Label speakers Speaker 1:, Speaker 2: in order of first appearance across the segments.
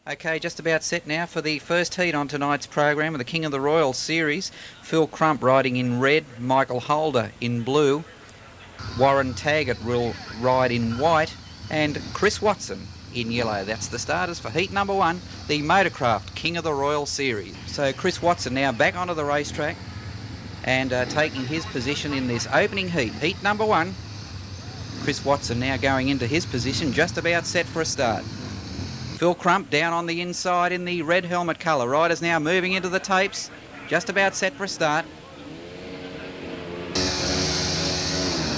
Speaker 1: Okay, just about set now for the first heat on tonight's program of the King of the Royal Series. Phil Crump riding in red, Michael Holder in blue, Warren Taggart will ride in white, and Chris Watson in yellow. That's the starters for heat number one, the Motorcraft King of the Royal Series. So Chris Watson now back onto the racetrack and taking his position in this opening heat. Heat number one, Chris Watson now going into his position, just about set for a start. Phil Crump down on the inside in the red helmet colour. Riders now moving into the tapes, just about set for a start.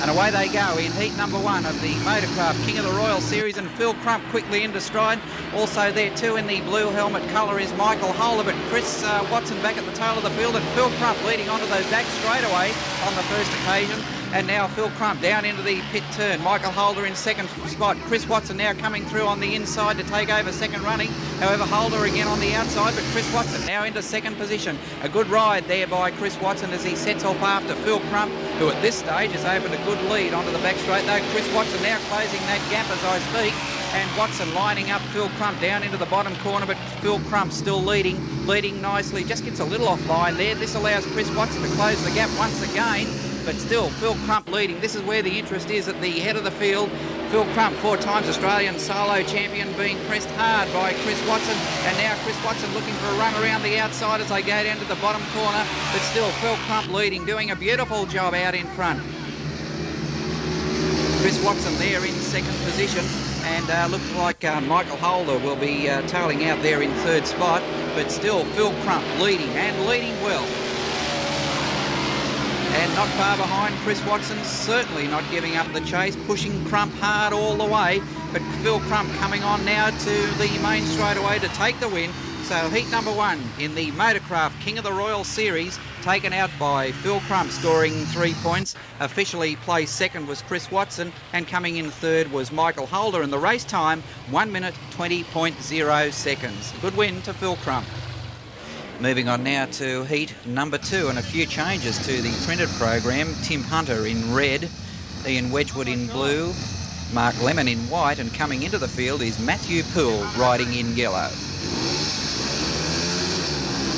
Speaker 1: And away they go in heat number one of the Motorcraft King of the Royal Series, and Phil Crump quickly into stride. Also there too in the blue helmet colour is Michael Holder, but Chris Watson back at the tail of the field, and Phil Crump leading onto those back straightaway on the first occasion. And now Phil Crump down into the pit turn. Michael Holder in second spot. Chris Watson now coming through on the inside to take over second running. However, Holder again on the outside, but Chris Watson now into second position. A good ride there by Chris Watson as he sets off after Phil Crump, who at this stage has opened a good lead onto the back straight, though Chris Watson now closing that gap as I speak. And Watson lining up Phil Crump down into the bottom corner, but Phil Crump still leading nicely. Just gets a little offline there. This allows Chris Watson to close the gap once again. But still, Phil Crump leading. This is where the interest is at the head of the field. Phil Crump, 4 times Australian solo champion, being pressed hard by Chris Watson. And now Chris Watson looking for a run around the outside as they go down to the bottom corner. But still, Phil Crump leading, doing a beautiful job out in front. Chris Watson there in second position. And looks like Michael Holder will be tailing out there in third spot. But still, Phil Crump leading, and leading well. And not far behind Chris Watson, certainly not giving up the chase, pushing Crump hard all the way. But Phil Crump coming on now to the main straightaway to take the win. So heat number one in the Motorcraft King of the Royal Series, taken out by Phil Crump, scoring 3 points. Officially placed second was Chris Watson, and coming in third was Michael Holder. And the race time, 1 minute 20.0 seconds. Good win to Phil Crump. Moving on now to heat number two, and a few changes to the printed program. Tim Hunter in red, Ian Wedgwood in blue, Mark Lemon in white, and coming into the field is Matthew Poole riding in yellow.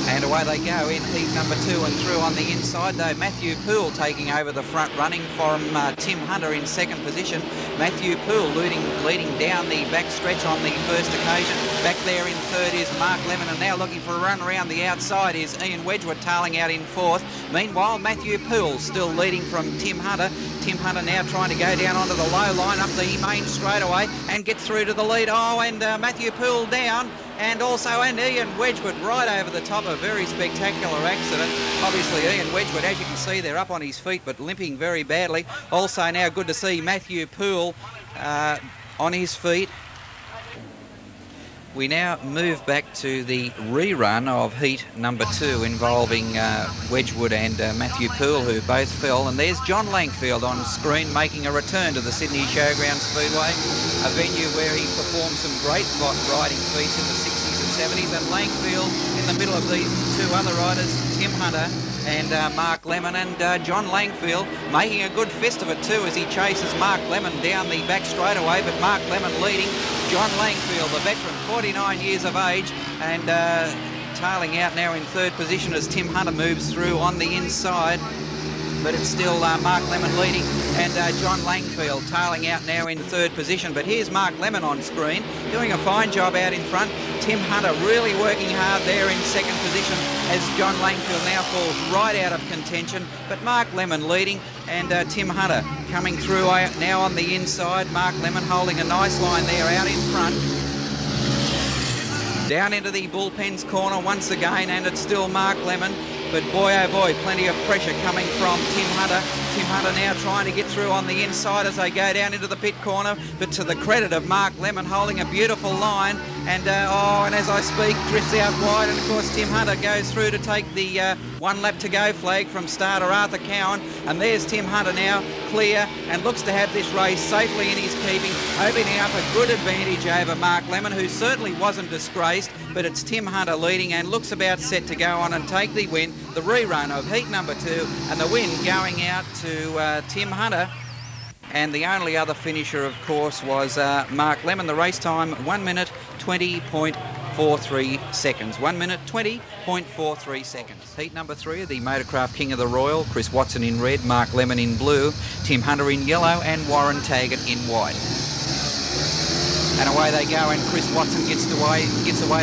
Speaker 1: And away they go in heat number two, and through on the inside, though Matthew Poole taking over the front running from Tim Hunter in second position. Matthew Poole leading down the back stretch on the first occasion. Back there in third is Mark Lemon, and now looking for a run around the outside is Ian Wedgwood tailing out in fourth. Meanwhile, Matthew Poole still leading from Tim Hunter. Tim Hunter now trying to go down onto the low line up the main straightaway and get through to the lead. Oh, and Matthew Poole down. And Ian Wedgwood right over the top. A very spectacular accident. Obviously Ian Wedgwood, as you can see, they're up on his feet but limping very badly. Also now good to see Matthew Poole on his feet. We now move back to the rerun of heat number two involving Wedgwood and Matthew Poole, who both fell. And there's John Langfield on screen making a return to the Sydney Showground Speedway, a venue where he performed some great riding feats in the 60s and 70s. And Langfield in the middle of these two other riders, Tim Hunter and Mark Lemon, and John Langfield making a good fist of it too as he chases Mark Lemon down the back straightaway, but Mark Lemon leading. John Langfield, the veteran, 49 years of age, and tailing out now in third position as Tim Hunter moves through on the inside. But it's still Mark Lemon leading, and John Langfield tailing out now in third position. But here's Mark Lemon on screen, doing a fine job out in front. Tim Hunter really working hard there in second position as John Langfield now falls right out of contention. But Mark Lemon leading, and Tim Hunter coming through now on the inside. Mark Lemon holding a nice line there out in front. Down into the bullpens corner once again, and it's still Mark Lemon. But boy, oh boy, plenty of pressure coming from Tim Hunter. Tim Hunter now trying to get through on the inside as they go down into the pit corner. But to the credit of Mark Lemon, holding a beautiful line. And and as I speak, drifts out wide. And of course, Tim Hunter goes through to take the 1 lap to go flag from starter Arthur Cowan. And there's Tim Hunter now, clear, and looks to have this race safely in his keeping, opening up a good advantage over Mark Lemon, who certainly wasn't disgraced. But it's Tim Hunter leading and looks about set to go on and take the win. The rerun of heat number two, and the win going out to Tim Hunter. And the only other finisher, of course, was Mark Lemon. The race time, 1 minute 20.4 20.43 seconds. 1 minute 20.43 seconds. Heat number 3 of the Motorcraft King of the Royal. Chris Watson in red, Mark Lemon in blue, Tim Hunter in yellow and Warren Taggart in white. And away they go, and Chris Watson gets away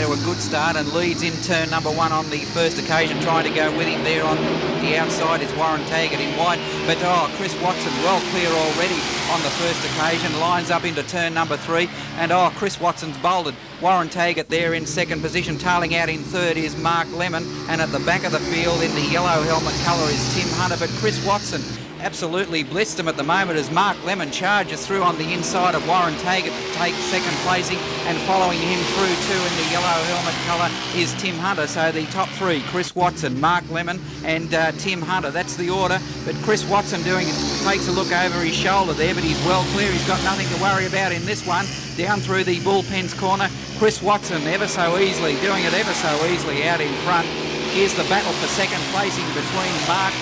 Speaker 1: to a good start and leads in turn number 1 on the first occasion. Trying to go with him there on the outside is Warren Taggart in white. But Chris Watson well clear already on the first occasion, lines up into turn number 3. And Chris Watson's bolted. Warren Taggart there in second position. Tailing out in third is Mark Lemon. And at the back of the field in the yellow helmet colour is Tim Hunter. But Chris Watson absolutely blitzed him at the moment as Mark Lemon charges through on the inside of Warren Taggart to take second placing, and following him through too in the yellow helmet colour is Tim Hunter. So the top 3, Chris Watson, Mark Lemon and Tim Hunter. That's the order. But Chris Watson takes a look over his shoulder there, but he's well clear. He's got nothing to worry about in this one. Down through the bullpen's corner, Chris Watson doing it ever so easily out in front. Here's the battle for second placing between Mark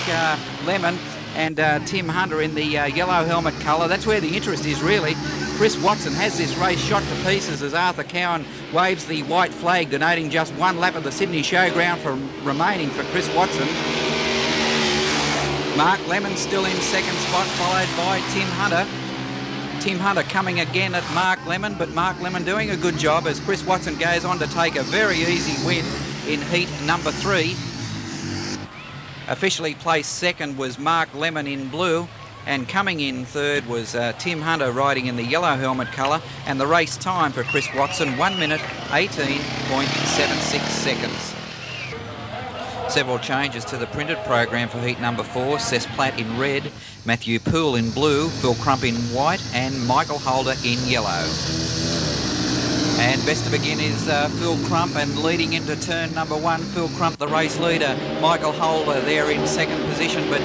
Speaker 1: Lemon and Tim Hunter in the yellow helmet colour. That's where the interest is really. Chris Watson has this race shot to pieces as Arthur Cowan waves the white flag, denoting just 1 lap of the Sydney Showground remaining for Chris Watson. Mark Lemon still in second spot, followed by Tim Hunter. Tim Hunter coming again at Mark Lemon, but Mark Lemon doing a good job as Chris Watson goes on to take a very easy win in heat number 3. Officially placed second was Mark Lemon in blue, and coming in third was Tim Hunter riding in the yellow helmet colour, and the race time for Chris Watson 1 minute 18.76 seconds. Several changes to the printed program for heat number 4. Cess Platt in red, Matthew Poole in blue, Phil Crump in white and Michael Holder in yellow. And best to begin is Phil Crump, and leading into turn number 1, Phil Crump, the race leader. Michael Holder there in second position, but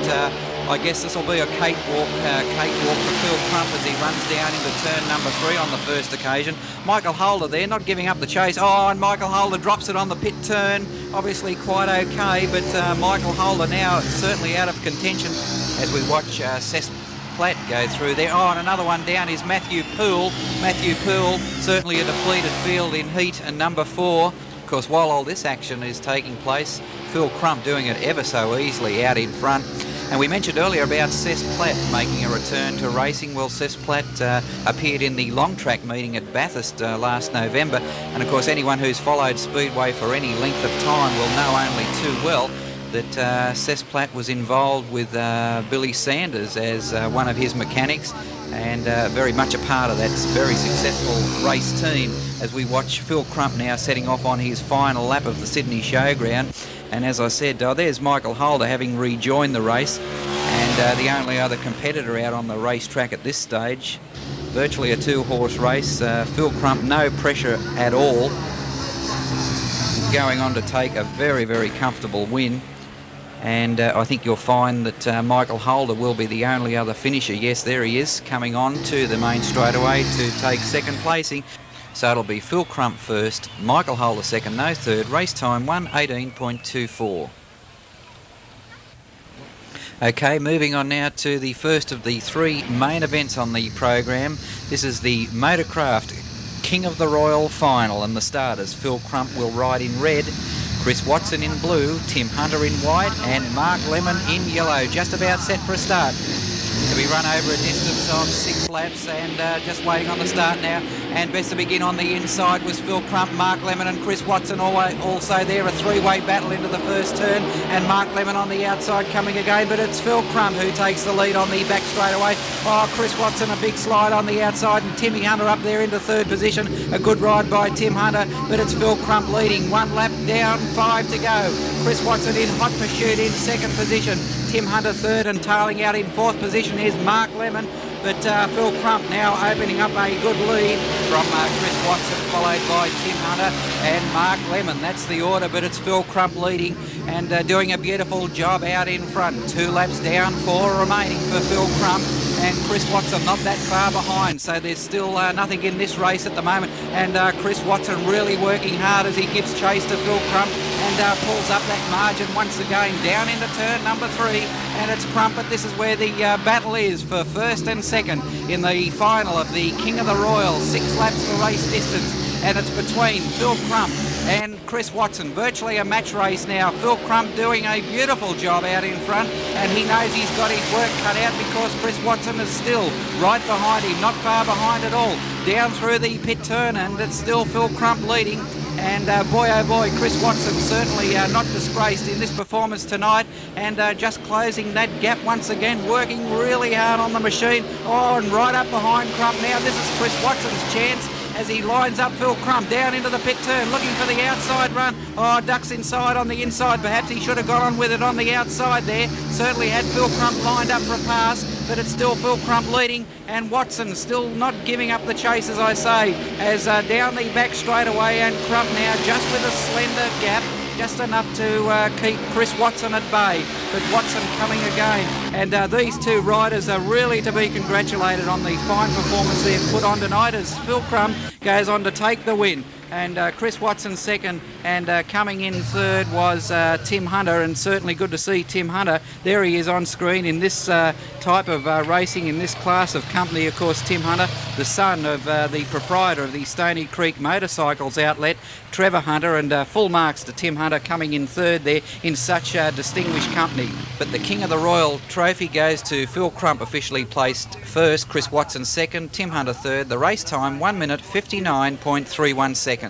Speaker 1: I guess this will be a cakewalk for Phil Crump as he runs down into turn number 3 on the first occasion. Michael Holder there, not giving up the chase. And Michael Holder drops it on the pit turn. Obviously quite okay, but Michael Holder now certainly out of contention as we watch Cess Platt go through there. And another one down is Matthew Poole. Matthew Poole, certainly a depleted field in heat number 4. Of course, while all this action is taking place, Phil Crump doing it ever so easily out in front. And we mentioned earlier about Cess Platt making a return to racing. Well, Cess Platt appeared in the long track meeting at Bathurst last November. And of course, anyone who's followed Speedway for any length of time will know only too well that Cess Platt was involved with Billy Sanders as one of his mechanics, and very much a part of that very successful race team as we watch Phil Crump now setting off on his final lap of the Sydney Showground. And as I said, there's Michael Holder having rejoined the race, and the only other competitor out on the racetrack at this stage. Virtually a 2-horse race. Phil Crump, no pressure at all, going on to take a very, very comfortable win. And I think you'll find that Michael Holder will be the only other finisher. Yes, there he is, coming on to the main straightaway to take second placing. So it'll be Phil Crump first, Michael Holder second, no third. Race time 1:18.24. Okay, moving on now to the first of the 3 main events on the program. This is the Motorcraft King of the Royal final, and the starters. Phil Crump will ride in red, Chris Watson in blue, Tim Hunter in white and Mark Lemon in yellow. Just about set for a start. To be run over a distance of 6 laps, and just waiting on the start now. And best to begin on the inside was Phil Crump, Mark Lemon and Chris Watson also there. A 3-way battle into the first turn, and Mark Lemon on the outside coming again, but it's Phil Crump who takes the lead on the back straightaway. Chris Watson a big slide on the outside, and Timmy Hunter up there into third position. A good ride by Tim Hunter, but it's Phil Crump leading. 1 lap down, 5 to go. Chris Watson in hot pursuit in second position. Tim Hunter third, and tailing out in fourth position is Mark Lemon. But Phil Crump now opening up a good lead from Chris Watson, followed by Tim Hunter and Mark Lemon. That's the order, but it's Phil Crump leading and doing a beautiful job out in front. 2 laps down, 4 remaining for Phil Crump. And Chris Watson not that far behind, so there's still nothing in this race at the moment. And Chris Watson really working hard as he gives chase to Phil Crump and pulls up that margin once again down into turn number 3. And it's Crump, but this is where the battle is for first and second in the final of the King of the Royal. 6 laps for race distance, and it's between Phil Crump and Chris Watson. Virtually a match race now. Phil Crump doing a beautiful job out in front, and he knows he's got his work cut out because Chris Watson is still right behind him, not far behind at all. Down through the pit turn, and it's still Phil Crump leading. And boy, oh boy, Chris Watson certainly not disgraced in this performance tonight, and just closing that gap once again, working really hard on the machine. Oh, and right up behind Crump now. This is Chris Watson's chance as he lines up Phil Crump down into the pit turn, looking for the outside run. Oh, ducks inside on the inside. Perhaps he should have got on with it on the outside there. Certainly had Phil Crump lined up for a pass, but it's still Phil Crump leading, and Watson still not giving up the chase, as I say, as down the back straightaway, and Crump now just with a slender gap, just enough to keep Chris Watson at bay. But Watson coming again, and these two riders are really to be congratulated on the fine performance they've put on tonight, as Phil Crump goes on to take the win. And Chris Watson second, and coming in third was Tim Hunter, and certainly good to see Tim Hunter. There he is on screen in this type of racing, in this class of company. Of course, Tim Hunter, the son of the proprietor of the Stony Creek Motorcycles outlet, Trevor Hunter, and full marks to Tim Hunter coming in third there in such distinguished company. But the King of the Royal trophy goes to Phil Crump, officially placed first, Chris Watson second, Tim Hunter third. The race time 1 minute 59.31 seconds.